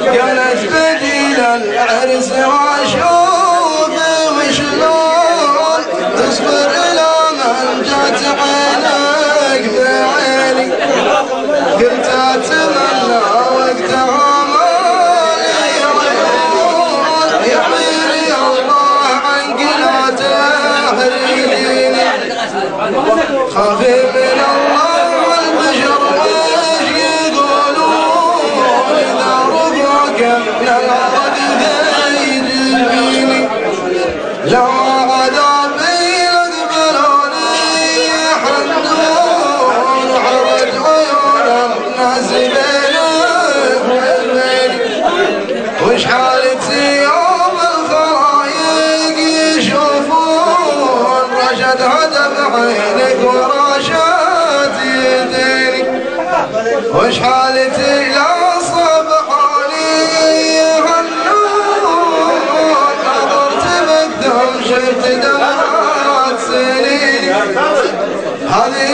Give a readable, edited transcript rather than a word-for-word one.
قالت بديل العرس واشوف وشلون تصبر الى من جات عينك بعيني. قلت اتمنى وقتها مالي عيون يحميني الله عن قلة تهريني. خافي من الله والبشر ويش يقولون اذا رفعك من الارض يجيني. لو عذابي لقبلوني يحنون حرج عيون الناس بينك وبيني. وش حالتي يوم الخلايق يشوفون رشد هدف عينك ورشاد يديني. وش حالتي لا صبحوني يهنون نظرت بقدم شفت دمعات سنيني. هذه